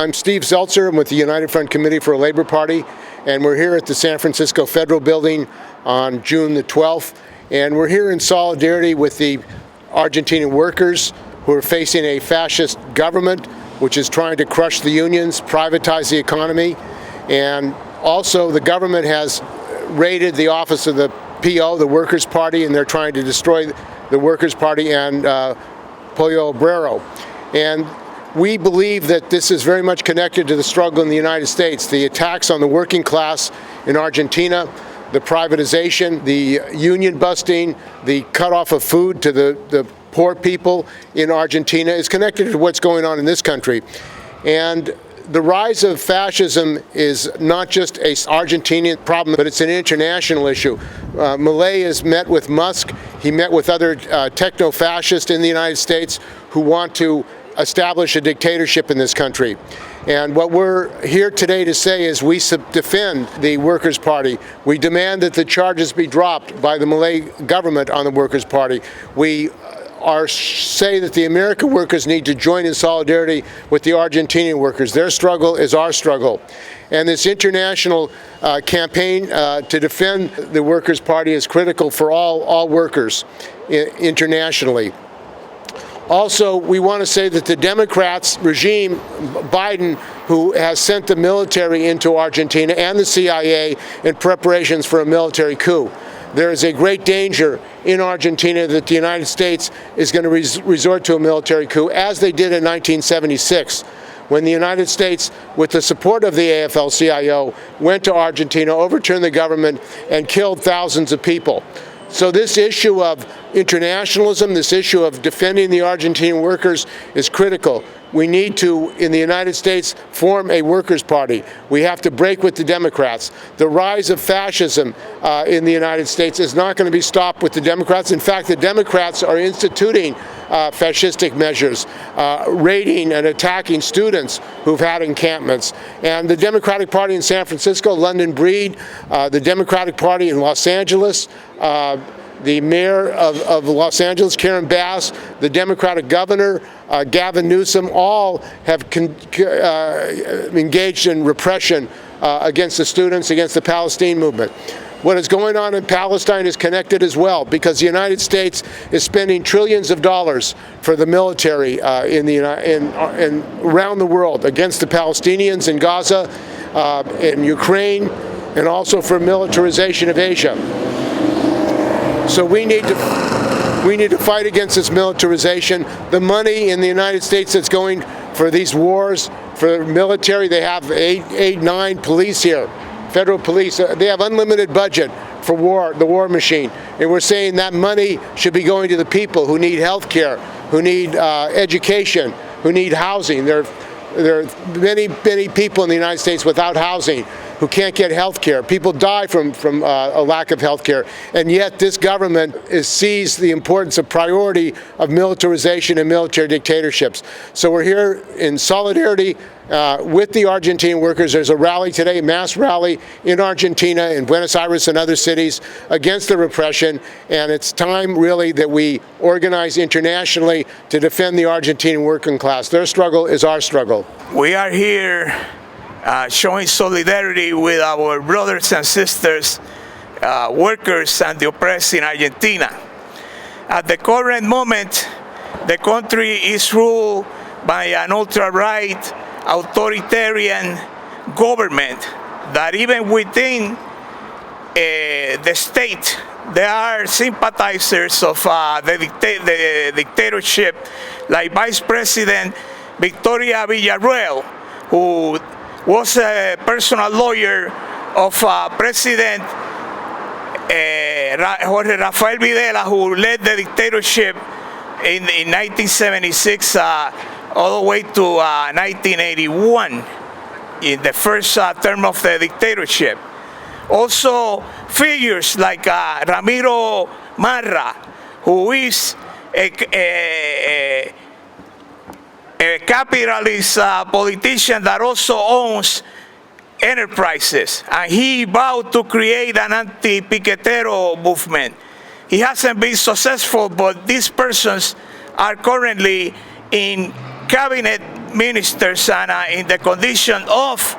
I'm Steve Zeltzer. I'm with the United Front Committee for a Labor Party, and we're here at the San Francisco Federal Building on June the 12th. And we're here in solidarity with the Argentinian workers who are facing a fascist government which is trying to crush the unions, privatize the economy, and also the government has raided the office of the PO, the Workers' Party, and they're trying to destroy the Workers' Party and Pollo Obrero. And we believe that this is very much connected to the struggle in the United States. The attacks on the working class in Argentina, the privatization, the union busting, the cutoff of food to the poor people in Argentina is connected to what's going on in this country. And the rise of fascism is not just an Argentinian problem, but it's an international issue. Milei has met with Musk. He met with other techno-fascists in the United States who want to establish a dictatorship in this country. And what we're here today to say is we defend the Workers' Party. We demand that the charges be dropped by the Milei government on the Workers' Party. We say that the American workers need to join in solidarity with the Argentinian workers. Their struggle is our struggle. And this international campaign to defend the Workers' Party is critical for all workers internationally. Also, we want to say that the Democrats regime, Biden, who has sent the military into Argentina and the CIA in preparations for a military coup. There is a great danger in Argentina that the United States is going to resort to a military coup, as they did in 1976, when the United States, with the support of the AFL-CIO, went to Argentina, overturned the government, and killed thousands of people. So this issue of internationalism, this issue of defending the Argentinian workers is critical. We need to, in the United States, form a workers' party. We have to break with the Democrats. The rise of fascism in the United States is not going to be stopped with the Democrats. In fact, the Democrats are instituting fascistic measures, raiding and attacking students who've had encampments. And the Democratic Party in San Francisco, London Breed, the Democratic Party in Los Angeles, the mayor of Los Angeles, Karen Bass, the Democratic governor, Gavin Newsom, all have engaged in repression against the students, against the Palestine movement. What is going on in Palestine is connected as well, because the United States is spending trillions of dollars for the military around the world against the Palestinians in Gaza, in Ukraine, and also for militarization of Asia. So we need to fight against this militarization. The money in the United States that's going for these wars, for military, they have 9 police here, federal police. They have unlimited budget for war, the war machine. And we're saying that money should be going to the people who need health care, who need education, who need housing. There are many people in the United States without housing, who can't get health care. People die from a lack of health care. And yet this government sees the importance of priority of militarization and military dictatorships. So we're here in solidarity with the Argentinian workers. There's a rally today, a mass rally in Argentina, in Buenos Aires and other cities against the repression. And it's time really that we organize internationally to defend the Argentinian working class. Their struggle is our struggle. We are here showing solidarity with our brothers and sisters, workers and the oppressed in Argentina. At the current moment, the country is ruled by an ultra-right, authoritarian government that even within the state, there are sympathizers of the dictatorship, like Vice President Victoria Villarruel, who was a personal lawyer of President Jorge Rafael Videla, who led the dictatorship in 1976 all the way to 1981, in the first term of the dictatorship. Also, figures like Ramiro Marra, who is a capitalist politician that also owns enterprises, and he vowed to create an anti-piquetero movement. He hasn't been successful, but these persons are currently in cabinet ministers and in the condition of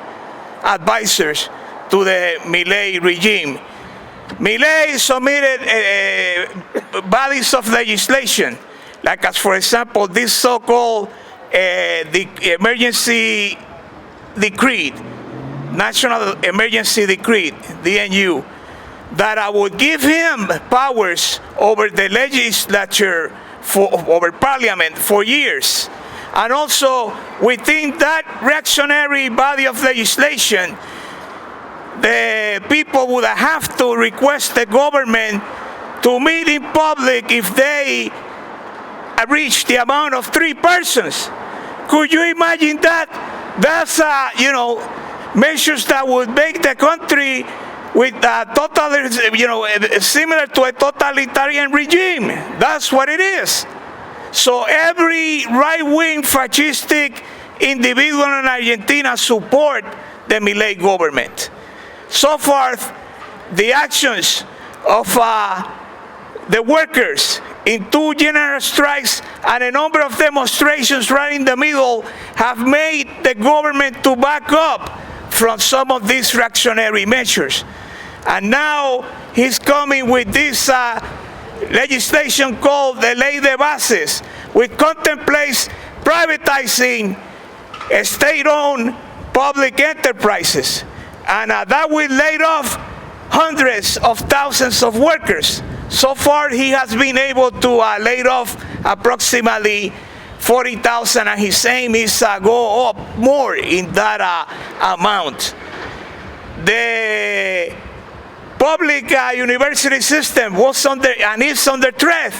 advisors to the Milei regime. Milei submitted bodies of legislation, like as for example this so-called the emergency decree, National Emergency Decree, DNU, that would give him powers over the legislature, over parliament for years. And also within that reactionary body of legislation, the people would have to request the government to meet in public if they reach the amount of 3 persons. Could you imagine that? That's, measures that would make the country with similar to a totalitarian regime. That's what it is. So every right-wing fascistic individual in Argentina support the Milei government. So far, the actions of the workers in 2 general strikes and a number of demonstrations right in the middle have made the government to back up from some of these reactionary measures. And now he's coming with this legislation called the Ley de Bases, which contemplates privatizing state-owned public enterprises. And that will lay off hundreds of thousands of workers. So far, he has been able to lay off approximately 40,000, and his aim is go up more in that amount. The public university system was under and is under threat.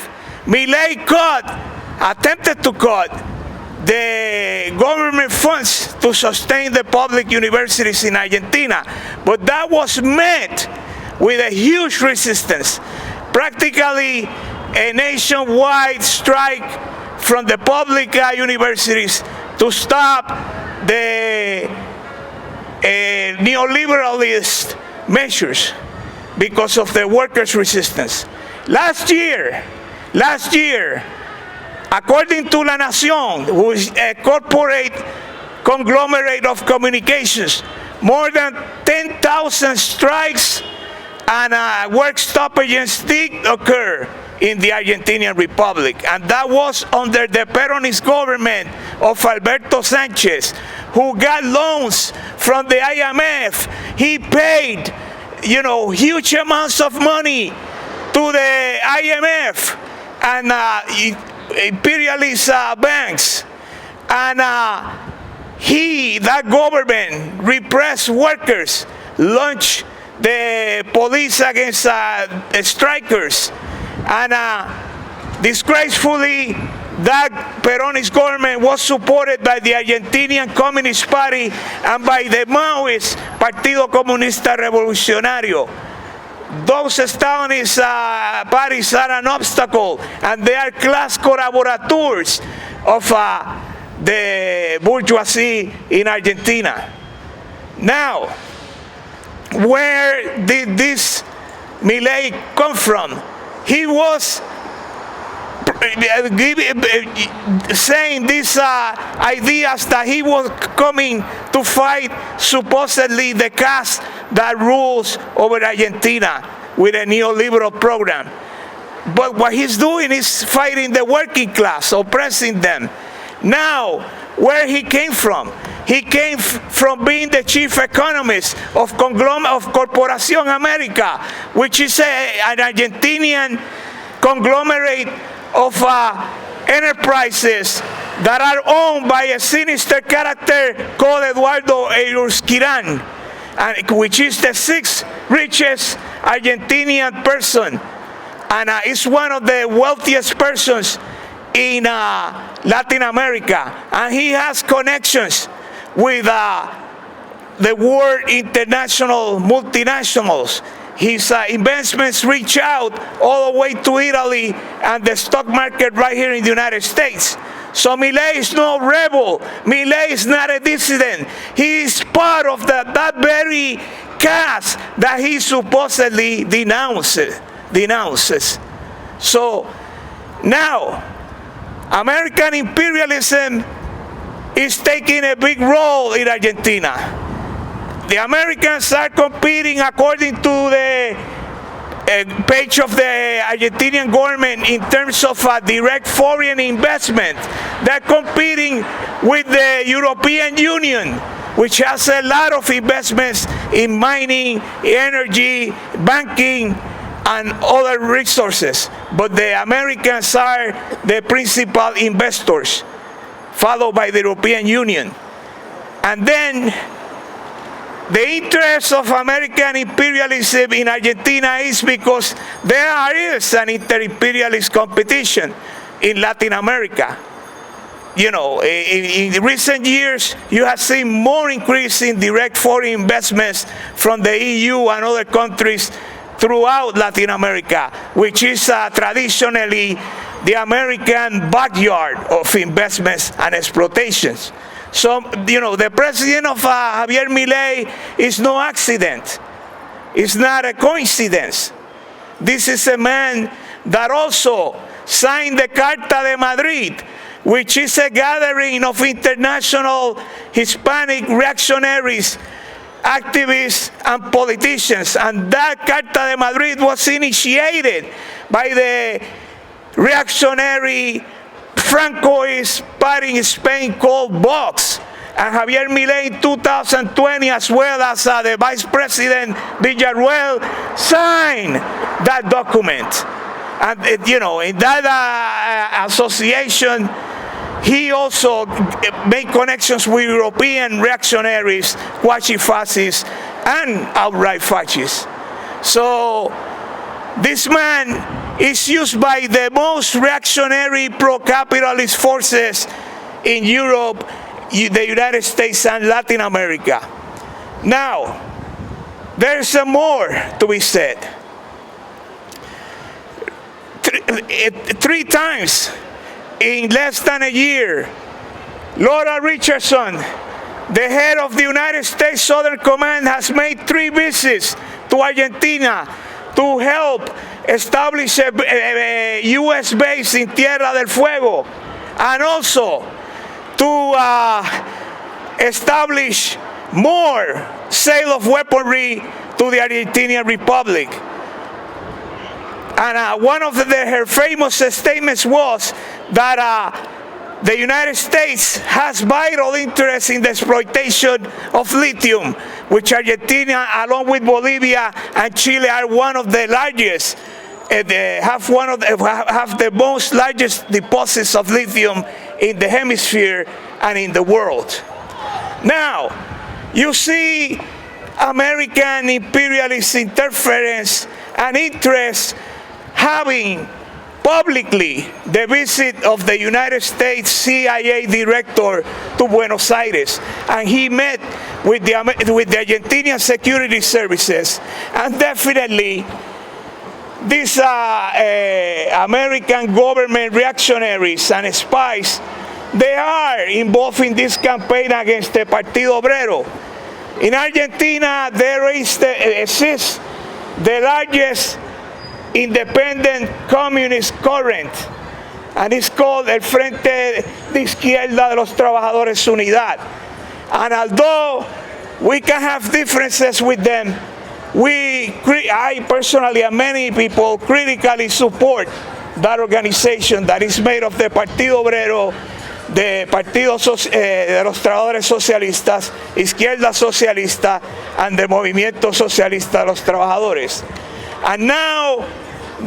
Milei attempted to cut the government funds to sustain the public universities in Argentina, but that was met with a huge resistance. Practically a nationwide strike from the public universities to stop the neoliberalist measures because of the workers' resistance. Last year, according to La Nación, who is a corporate conglomerate of communications, more than 10,000 strikes and work stoppages did occur in the Argentinian Republic. And that was under the Peronist government of Alberto Sanchez, who got loans from the IMF. He paid, huge amounts of money to the IMF and imperialist banks. And that government repressed workers, launched the police against strikers, and disgracefully, that Peronist government was supported by the Argentinian Communist Party and by the Maoist Partido Comunista Revolucionario. Those Stalinist parties are an obstacle, and they are class collaborators of the bourgeoisie in Argentina. Now, where did this Milei come from? He was saying these ideas that he was coming to fight supposedly the caste that rules over Argentina with a neoliberal program. But what he's doing is fighting the working class, oppressing them. Now, where he came from? He came from being the chief economist of Corporación América, which is an Argentinian conglomerate of enterprises that are owned by a sinister character called Eduardo Eusquiran, which is the 6th richest Argentinian person, and is one of the wealthiest persons in Latin America. And he has connections with the world international multinationals. His investments reach out all the way to Italy and the stock market right here in the United States. So Milei is no rebel. Milei is not a dissident. He is part of that very caste that he supposedly denounces. So now, American imperialism is taking a big role in Argentina. The Americans are competing, according to the page of the Argentinian government, in terms of direct foreign investment. They're competing with the European Union, which has a lot of investments in mining, energy, banking, and other resources. But the Americans are the principal investors, followed by the European Union. And then the interest of American imperialism in Argentina is because there is an inter-imperialist competition in Latin America. You know, in recent years, you have seen more increase in direct foreign investments from the EU and other countries throughout Latin America, which is traditionally the American backyard of investments and exploitations. So, you know, the president of Javier Milei is no accident. It's not a coincidence. This is a man that also signed the Carta de Madrid, which is a gathering of international Hispanic reactionaries, activists, and politicians. And that Carta de Madrid was initiated by the reactionary Francoist party in Spain called Vox. And Javier Milei in 2020, as well as the Vice President Villarruel, signed that document. And, you know, in that association, he also made connections with European reactionaries, quasi-fascists, and outright fascists. So this man is used by the most reactionary pro-capitalist forces in Europe, the United States, and Latin America. Now, there's more to be said. Three times in less than a year, Laura Richardson, the head of the United States Southern Command, has made 3 visits to Argentina to help establish a U.S. base in Tierra del Fuego, and also to establish more sale of weaponry to the Argentinian Republic. And one of her famous statements was that the United States has vital interest in the exploitation of lithium, which Argentina, along with Bolivia and Chile, are one of the largest, have the most largest deposits of lithium in the hemisphere and in the world. Now, you see American imperialist interference and interest having publicly the visit of the United States CIA director to Buenos Aires, and he met with the Argentinian security services. And definitely these American government reactionaries and spies, they are involved in this campaign against the Partido Obrero. In Argentina, there exists the largest independent communist current, and it's called el Frente de Izquierda de los Trabajadores Unidad. And although we can have differences with them, I personally and many people critically support that organization that is made of the Partido Obrero, the Partido de los Trabajadores Socialistas, Izquierda Socialista, and the Movimiento Socialista de los Trabajadores. And now,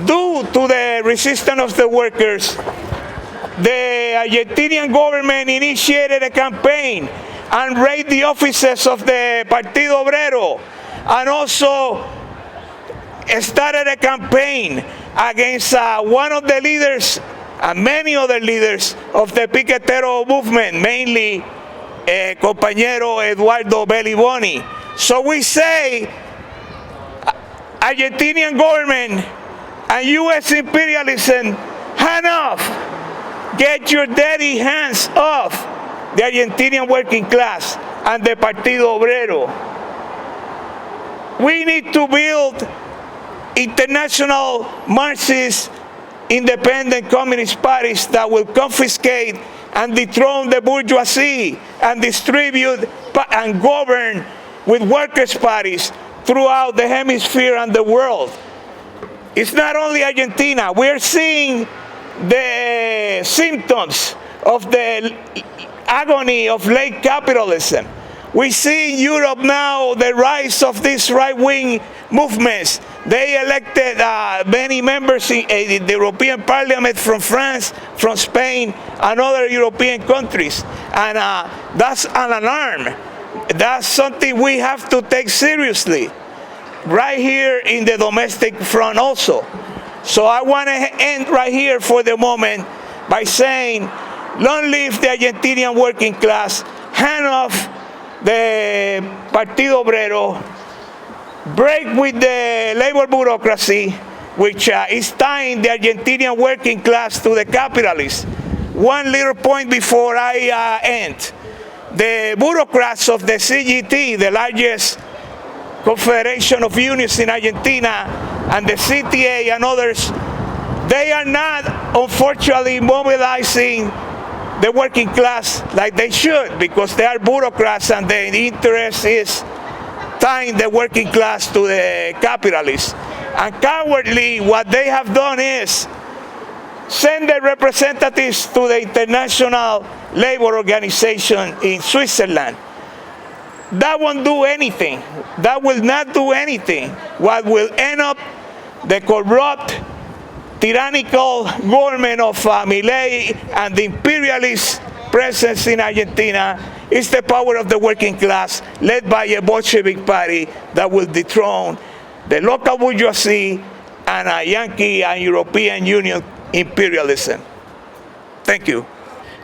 due to the resistance of the workers, the Argentinian government initiated a campaign and raided the offices of the Partido Obrero, and also started a campaign against one of the leaders and many other leaders of the Piquetero movement, mainly compañero Eduardo Belliboni. So we say, Argentinian government and U.S. imperialism, hand off. Get your dirty hands off the Argentinian working class and the Partido Obrero. We need to build international Marxist independent communist parties that will confiscate and dethrone the bourgeoisie and distribute and govern with workers' parties throughout the hemisphere and the world. It's not only Argentina. We're seeing the symptoms of the agony of late capitalism. We see in Europe now the rise of these right-wing movements. They elected many members in the European Parliament from France, from Spain, and other European countries. And that's an alarm. That's something we have to take seriously, right here in the domestic front also. So I want to end right here for the moment by saying, long live the Argentinian working class, hand off the Partido Obrero, break with the labor bureaucracy, which is tying the Argentinian working class to the capitalists. One little point before I end. The bureaucrats of the CGT, the largest confederation of unions in Argentina, and the CTA and others, they are not, unfortunately, mobilizing the working class like they should, because they are bureaucrats and the interest is tying the working class to the capitalists. And cowardly, what they have done is send their representatives to the International Labor Organization in Switzerland. That won't do anything. That will not do anything. What will end up the corrupt, tyrannical government of Milei and the imperialist presence in Argentina is the power of the working class, led by a Bolshevik party that will dethrone the local bourgeoisie and a Yankee and European Union imperialism. Thank you.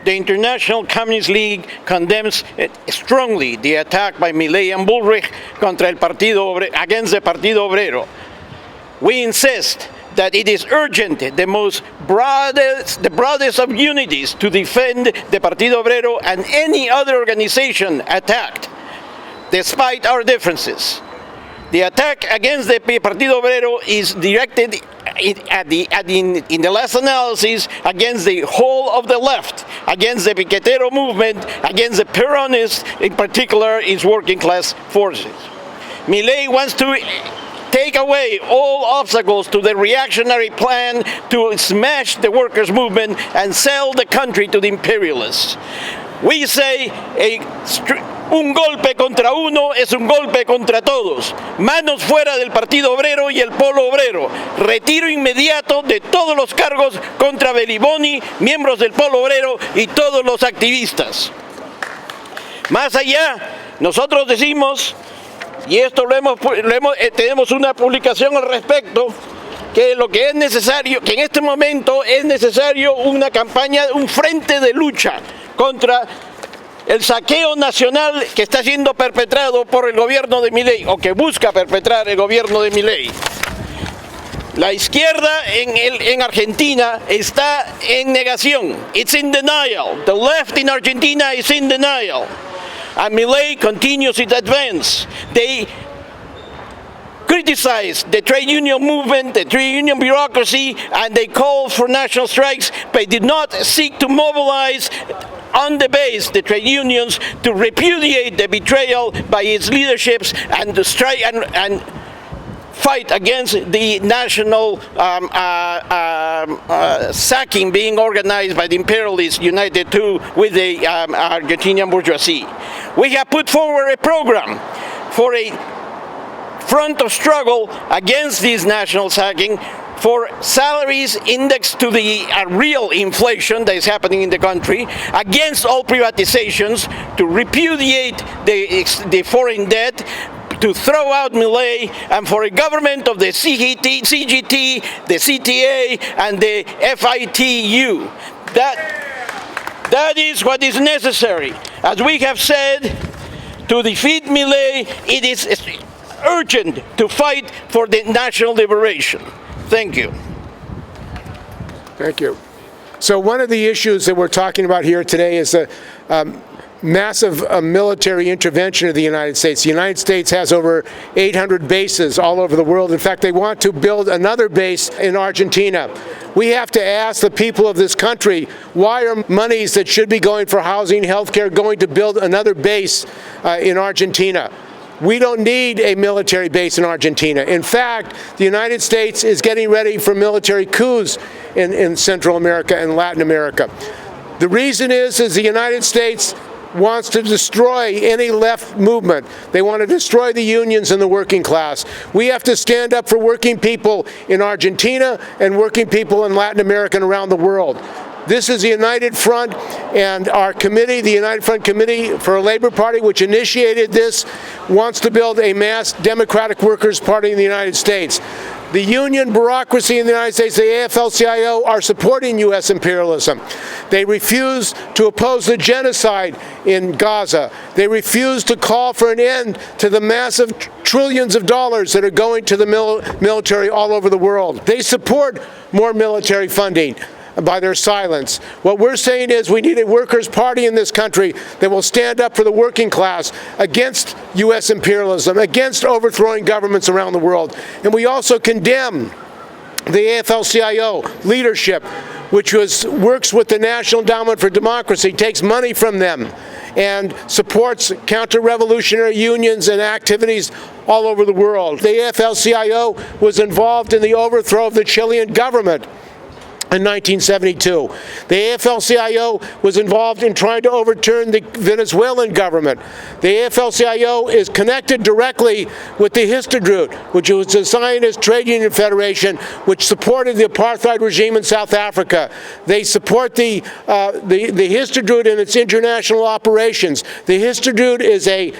The International Communist League condemns strongly the attack by Milei and Bullrich against the Partido Obrero. We insist that it is urgent, the broadest of unities, to defend the Partido Obrero and any other organization attacked, despite our differences. The attack against the Partido Obrero is directed in the last analysis against the whole of the left, against the Piquetero movement, against the Peronists, in particular its working class forces. Milei wants to take away all obstacles to the reactionary plan to smash the workers' movement and sell the country to the imperialists. We say un golpe contra uno es un golpe contra todos. Manos fuera del Partido Obrero y el Polo Obrero. Retiro inmediato de todos los cargos contra Beliboni, miembros del Polo Obrero y todos los activistas. Más allá, nosotros decimos, y esto tenemos una publicación al respecto, que lo que es necesario, que en este momento es necesario una campaña, un frente de lucha contra el saqueo nacional que está siendo perpetrado por el gobierno de Milei, o que busca perpetrar el gobierno de Milei. La izquierda en Argentina está en negación. It's in denial. The left in Argentina is in denial. And Milei continues its advance. They criticize the trade union movement, the trade union bureaucracy, and they call for national strikes, but did not seek to mobilize on the base the trade unions to repudiate the betrayal by its leaderships and to strike and fight against the national sacking being organized by the imperialists united with the Argentinian bourgeoisie. We have put forward a program for a front of struggle against this national sacking, for salaries indexed to the real inflation that is happening in the country, against all privatizations, to repudiate the foreign debt, to throw out Milei, and for a government of the CGT, the CTA, and the FITU. That is what is necessary. As we have said, to defeat Milei, it is urgent to fight for the national liberation. Thank you. Thank you. So one of the issues that we're talking about here today is massive military intervention of the United States. The United States has over 800 bases all over the world. In fact, they want to build another base in Argentina. We have to ask the people of this country, why are monies that should be going for housing, healthcare, going to build another base in Argentina? We don't need a military base in Argentina. In fact, the United States is getting ready for military coups in Central America and Latin America. The reason is the United States wants to destroy any left movement. They want to destroy the unions and the working class. We have to stand up for working people in Argentina and working people in Latin America and around the world. This is the United Front, and our committee, the United Front Committee for a Labor Party, which initiated this, wants to build a mass democratic workers' party in the United States. The union bureaucracy in the United States, the AFL-CIO, are supporting U.S. imperialism. They refuse to oppose the genocide in Gaza. They refuse to call for an end to the massive trillions of dollars that are going to the military all over the world. They support more military funding by their silence. What we're saying is we need a workers' party in this country that will stand up for the working class against U.S. imperialism, against overthrowing governments around the world. And we also condemn the AFL-CIO leadership, which works with the National Endowment for Democracy, takes money from them, and supports counter-revolutionary unions and activities all over the world. The AFL-CIO was involved in the overthrow of the Chilean government in 1972. The AFL-CIO was involved in trying to overturn the Venezuelan government. The AFL-CIO is connected directly with the Histadrut, which was the Zionist Trade Union Federation, which supported the apartheid regime in South Africa. They support the Histadrut in its international operations. The Histadrut is a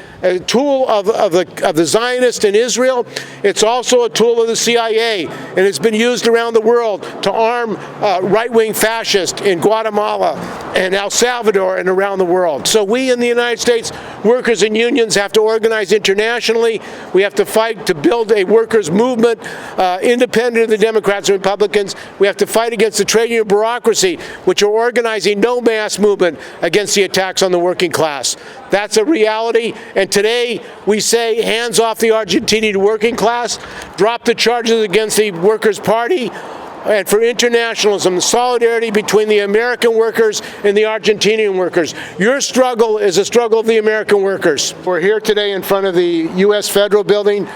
tool of the Zionists in Israel. It's also a tool of the CIA, and it's been used around the world to arm right-wing fascists in Guatemala and El Salvador and around the world. So we in the United States, workers and unions, have to organize internationally. We have to fight to build a workers' movement independent of the Democrats and Republicans. We have to fight against the trade union bureaucracy, which are organizing no mass movement against the attacks on the working class. That's a reality, and today we say hands off the Argentinian working class, drop the charges against the Workers' Party, and for internationalism, solidarity between the American workers and the Argentinian workers. Your struggle is a struggle of the American workers. We're here today in front of the U.S. Federal Building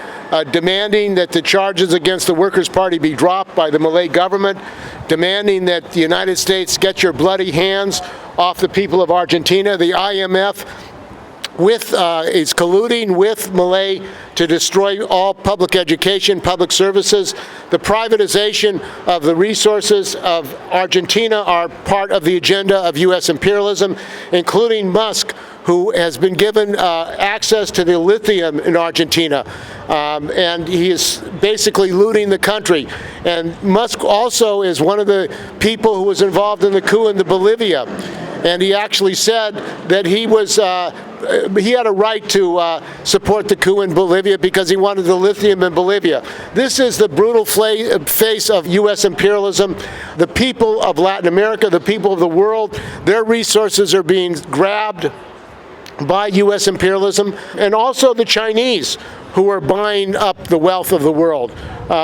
demanding that the charges against the Workers' Party be dropped by the Milei government, demanding that the United States get your bloody hands off the people of Argentina. The IMF is colluding with Milei to destroy all public education, public services. The privatization of the resources of Argentina are part of the agenda of U.S. imperialism, including Musk, who has been given access to the lithium in Argentina, and he is basically looting the country. And Musk also is one of the people who was involved in the coup in Bolivia, and he actually said that he had a right to support the coup in Bolivia because he wanted the lithium in Bolivia. This is the brutal face of U.S. imperialism. The people of Latin America, the people of the world, their resources are being grabbed by U.S. imperialism, and also the Chinese, who are buying up the wealth of the world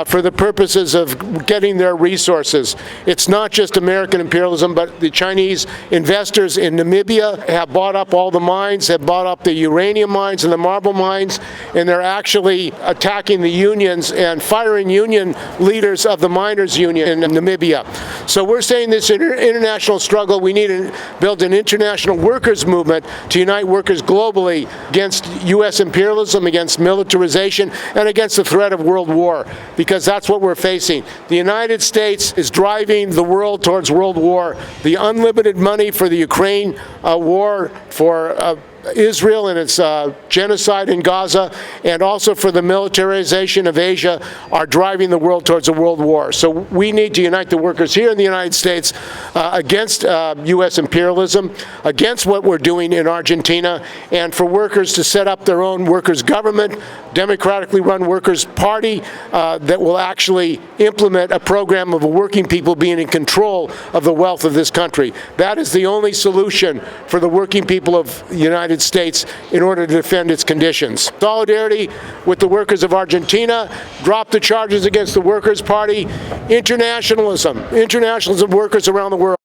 for the purposes of getting their resources. It's not just American imperialism, but the Chinese investors in Namibia have bought up all the mines, have bought up the uranium mines and the marble mines, and they're actually attacking the unions and firing union leaders of the miners' union in Namibia. So we're saying this international struggle, we need to build an international workers' movement to unite workers globally against U.S. imperialism, against militarization, and against the threat of world war, because that's what we're facing. The United States is driving the world towards world war. The unlimited money for the Ukraine war, for Israel and its genocide in Gaza, and also for the militarization of Asia, are driving the world towards a world war. So we need to unite the workers here in the United States against U.S. imperialism, against what we're doing in Argentina, and for workers to set up their own workers' government, democratically run workers' party that will actually implement a program of working people being in control of the wealth of this country. That is the only solution for the working people of the United States in order to defend its conditions. Solidarity with the workers of Argentina, drop the charges against the Workers' Party, internationalism of workers around the world.